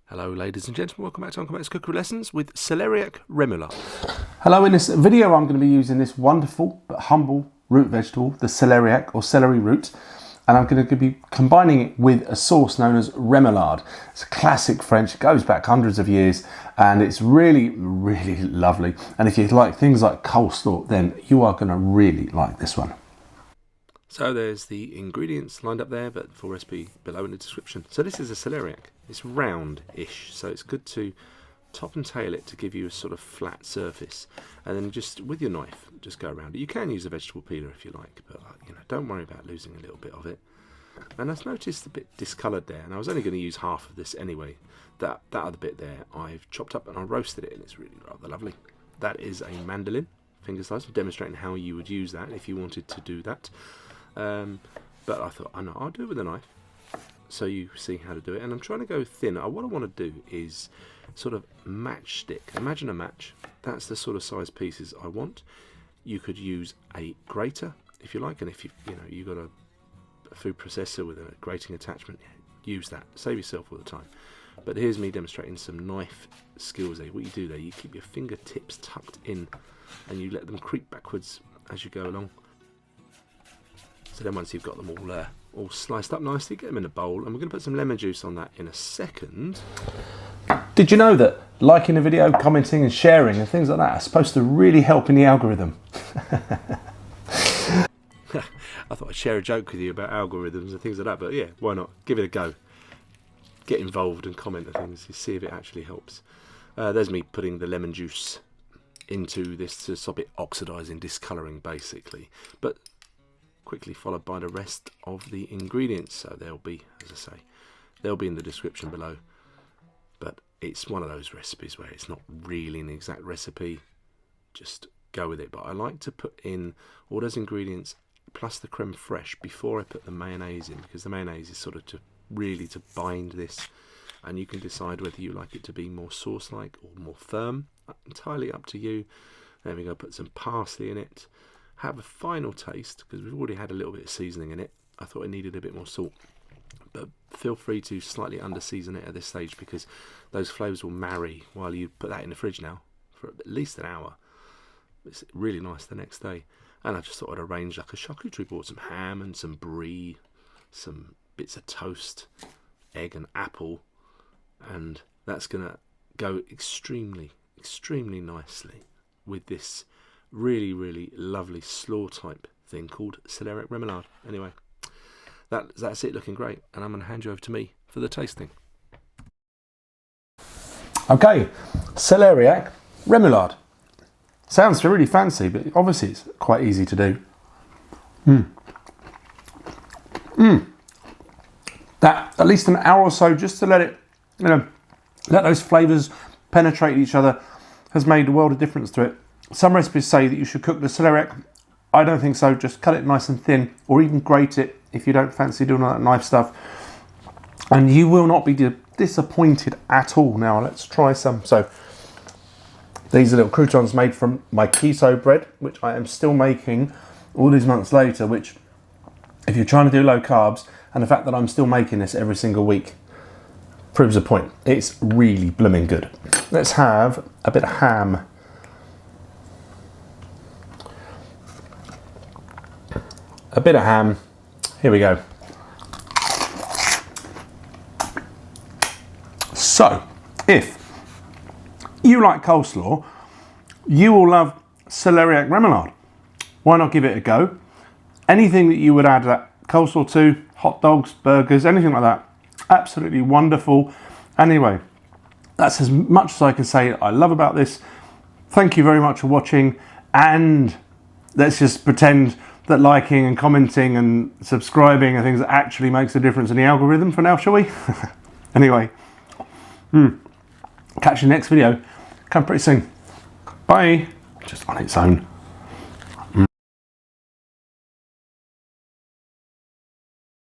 Hello ladies and gentlemen, welcome back to Uncle Matt's Cookery Lessons with Celeriac Remoulade. Hello, in this video I'm going to be using this wonderful but humble root vegetable, the celeriac or celery root, and I'm going to be combining it with a sauce known as remoulade. It's a classic French, it goes back hundreds of years and it's really, really lovely. And if you like things like coleslaw, then you are going to really like this one. So there's the ingredients lined up there, but full recipe below in the description. So this is a celeriac. It's round-ish, so it's good to top and tail it to give you a sort of flat surface. And then just with your knife, just go around it. You can use a vegetable peeler if you like, but don't worry about losing a little bit of it. And I've noticed a bit discoloured there, and I was only going to use half of this anyway. That other bit there, I've chopped up and I roasted it, and it's really rather lovely. That is a mandolin, finger slice, demonstrating how you would use that if you wanted to do that. But I thought, I'll do it with a knife, so you see how to do it. And I'm trying to go thin. What I want to do is sort of matchstick. Imagine a match. That's the sort of size pieces I want. You could use a grater if you like, and if you've got a food processor with a grating attachment, use that. Save yourself all the time. But here's me demonstrating some knife skills there. What you do there, you keep your fingertips tucked in, and you let them creep backwards as you go along. So then once you've got them all sliced up nicely, get them in a bowl, and we're going to put some lemon juice on that in a second. Did you know that liking a video, commenting and sharing and things like that are supposed to really help in the algorithm? I thought I'd share a joke with you about algorithms and things like that, but yeah, why not? Give it a go. Get involved and comment on things, you see if it actually helps. There's me putting the lemon juice into this to stop it oxidising, discolouring basically. But quickly followed by the rest of the ingredients, so they'll be, as I say, they'll be in the description below. But it's one of those recipes where it's not really an exact recipe, just go with it. But I like to put in all those ingredients plus the creme fraiche before I put the mayonnaise in, because the mayonnaise is sort of to bind this, and you can decide whether you like it to be more sauce like or more firm, entirely up to you. There we go, put some parsley in it. Have a final taste, because we've already had a little bit of seasoning in it. I thought it needed a bit more salt, but feel free to slightly under season it at this stage, because those flavours will marry while you put that in the fridge now for at least an hour. It's really nice the next day. And I just thought I'd arrange like a charcuterie board, some ham and some brie, some bits of toast, egg and apple, and that's gonna go extremely nicely with this really, really lovely slaw type thing called Celeriac Remoulade. Anyway, that's it, looking great, and I'm going to hand you over to me for the tasting. Okay, Celeriac Remoulade. Sounds really fancy, but obviously it's quite easy to do. That at least an hour or so just to let it, let those flavours penetrate each other has made a world of difference to it. Some recipes say that you should cook the celeriac. I don't think so. Just cut it nice and thin, or even grate it if you don't fancy doing all that knife stuff. And you will not be disappointed at all. Now let's try some. So these are little croutons made from my keto bread, which I am still making all these months later, which if you're trying to do low carbs, and the fact that I'm still making this every single week proves a point. It's really blooming good. Let's have a bit of ham. A bit of ham. Here we go. So, if you like coleslaw, you will love celeriac remoulade. Why not give it a go? Anything that you would add that coleslaw to, hot dogs, burgers, anything like that, absolutely wonderful. Anyway, that's as much as I can say I love about this. Thank you very much for watching, and let's just pretend that liking and commenting and subscribing are things that actually makes a difference in the algorithm for now, shall we? Anyway, catch you next video. Come pretty soon. Bye. Just on its own.